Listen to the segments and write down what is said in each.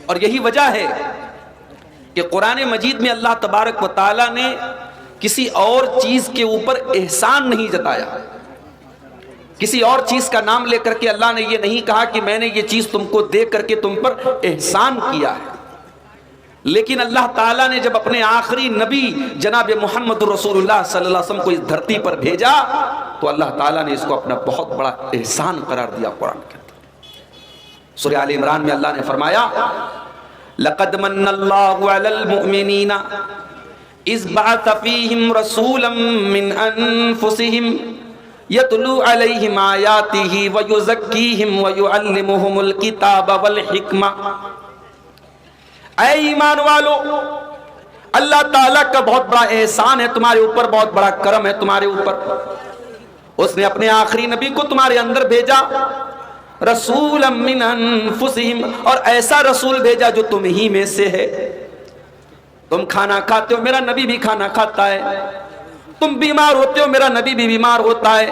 اور یہی وجہ ہے کہ قرآن مجید میں اللہ تبارک و تعالیٰ نے کسی اور چیز کے اوپر احسان نہیں جتایا. کسی اور چیز کا نام لے کر کے اللہ نے یہ نہیں کہا کہ میں نے یہ چیز تم کو دے کر کے تم پر احسان کیا ہے. لیکن اللہ تعالیٰ نے جب اپنے آخری نبی جناب محمد رسول اللہ صلی اللہ علیہ وسلم کو اس دھرتی پر بھیجا تو اللہ تعالیٰ نے اس کو اپنا بہت بڑا احسان قرار دیا. قرآن کے اندر سورہ آل عمران میں اللہ نے فرمایا لَقَدْ مَنَّ اللَّهُ عَلَى الْمُؤْمِنِينَ إِذْ بَعَثَ فِيهِمْ رَسُولًا مِّنْ أَنفُسِهِمْ يَتْلُو عَلَيْهِمْ آيَاتِهِ وَيُزَكِّيهِمْ وَيُعَلِّمُهُمُ الْكِتَابَ وَالْحِكْمَةَ. اے ایمان والو، اللہ تعالیٰ کا بہت بڑا احسان ہے تمہارے اوپر، بہت بڑا کرم ہے تمہارے اوپر. اس نے اپنے آخری نبی کو تمہارے اندر بھیجا رسولا من انفسہم، اور ایسا رسول بھیجا جو تم ہی میں سے ہے. تم کھانا کھاتے ہو، میرا نبی بھی کھانا کھاتا ہے. تم بیمار ہوتے ہو، میرا نبی بھی بیمار ہوتا ہے.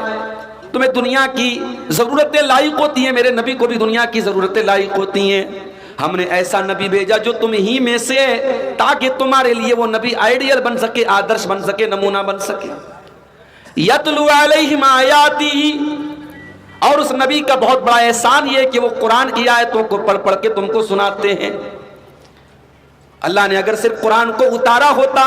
تمہیں دنیا کی ضرورتیں لاحق ہوتی ہیں، میرے نبی کو بھی دنیا کی ضرورتیں لاحق ہوتی ہیں. ہم نے ایسا نبی بھیجا جو تم ہی میں سے ہے تاکہ تمہارے لیے وہ نبی آئیڈیل بن سکے، آدرش بن سکے، نمونہ بن سکے. یتلو علیہم آیاتی، اور اس نبی کا بہت بڑا احسان یہ ہے کہ وہ قرآن کی آیتوں کو پڑھ پڑھ کے تم کو سناتے ہیں. اللہ نے اگر صرف قرآن کو اتارا ہوتا،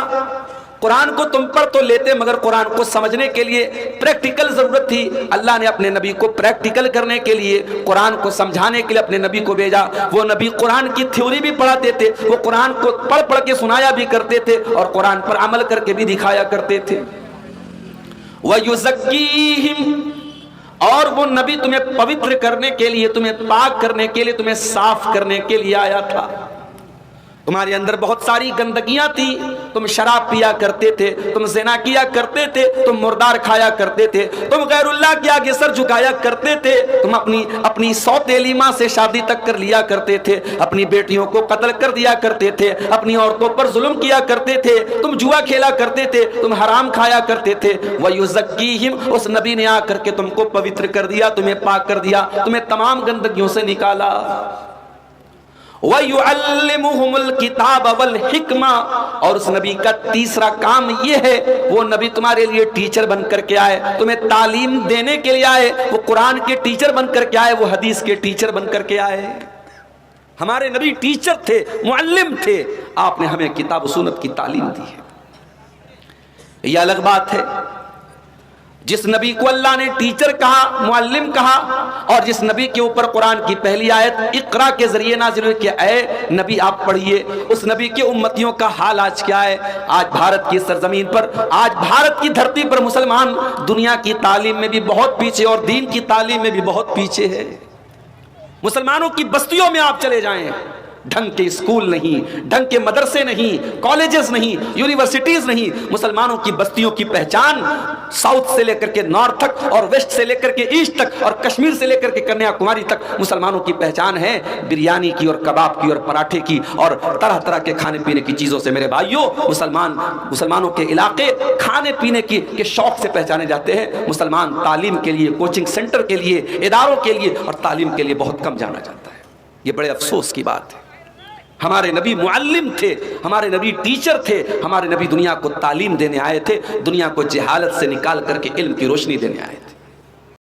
قرآن کو تم پر تو لیتے، مگر قرآن کو سمجھنے کے لیے پریکٹیکل ضرورت تھی. اللہ نے اپنے نبی کو پریکٹیکل کرنے کے لیے، قرآن کو سمجھانے کے لیے اپنے نبی کو بھیجا. وہ نبی قرآن کی تھیوری بھی پڑھاتے تھے، وہ قرآن کو پڑھ پڑھ کے سنایا بھی کرتے تھے اور قرآن پر عمل کر کے بھی دکھایا کرتے تھے. وَيُزَكِّيهِمْ، اور وہ نبی تمہیں پوتر کرنے کے لیے، تمہیں پاک کرنے کے لیے، تمہیں صاف کرنے کے لیے آیا تھا. تمہارے اندر بہت ساری گندگیاں تھیں. تم شراب پیا کرتے تھے، تم زنا کیا کرتے تھے، تم مردار کھایا کرتے تھے، تم غیر اللہ کے آگے سر جھکایا کرتے تھے، تم اپنی سوتیلی ماں سے شادی تک کر لیا کرتے تھے، اپنی بیٹیوں کو قتل کر دیا کرتے تھے، اپنی عورتوں پر ظلم کیا کرتے تھے، تم جوا کھیلا کرتے تھے، تم حرام کھایا کرتے تھے. وَيُزَكِّيهِمْ، اس نبی نے آ کر کے تم کو پوتر کر دیا، تمہیں پاک کر دیا، تمہیں تمام گندگیوں سے نکالا. وَيُعَلِّمُهُمُ الْكِتَابَ وَالْحِكْمَةَ، اور اس نبی کا تیسرا کام یہ ہے، وہ نبی تمہارے لیے ٹیچر بن کر کے آئے، تمہیں تعلیم دینے کے لیے آئے. وہ قرآن کے ٹیچر بن کر کے آئے، وہ حدیث کے ٹیچر بن کر کے آئے. ہمارے نبی ٹیچر تھے، معلم تھے. آپ نے ہمیں کتاب و سنت کی تعلیم دی ہے. یہ الگ بات ہے جس نبی کو اللہ نے ٹیچر کہا، معلم کہا، اور جس نبی کے اوپر قرآن کی پہلی آیت اقرا کے ذریعے نازل ہوئی کہ اے نبی آپ پڑھیے. اس نبی کے امتیوں کا حال آج کیا ہے؟ آج بھارت کی سرزمین پر، آج بھارت کی دھرتی پر مسلمان دنیا کی تعلیم میں بھی بہت پیچھے اور دین کی تعلیم میں بھی بہت پیچھے ہے. مسلمانوں کی بستیوں میں آپ چلے جائیں، ڈھنگ کے اسکول نہیں، ڈھنگ کے مدرسے نہیں، کالجز نہیں، یونیورسٹیز نہیں. مسلمانوں کی بستیوں کی پہچان ساؤتھ سے لے کر کے نارتھ تک، اور ویسٹ سے لے کر کے ایسٹ تک، اور کشمیر سے لے کر کے کنیا کماری تک مسلمانوں کی پہچان ہے بریانی کی اور کباب کی اور پراٹھے کی اور طرح طرح کے کھانے پینے کی چیزوں سے. میرے بھائیوں، مسلمانوں کے علاقے کھانے پینے کے شوق سے پہچانے جاتے ہیں. مسلمان تعلیم کے لیے، کوچنگ سینٹر کے لیے، اداروں کے لیے اور تعلیم کے لیے بہت کم جانا جاتا ہے. یہ بڑے افسوس کی بات ہے. ہمارے نبی معلم تھے، ہمارے نبی ٹیچر تھے، ہمارے نبی دنیا کو تعلیم دینے آئے تھے، دنیا کو جہالت سے نکال کر کے علم کی روشنی دینے آئے تھے.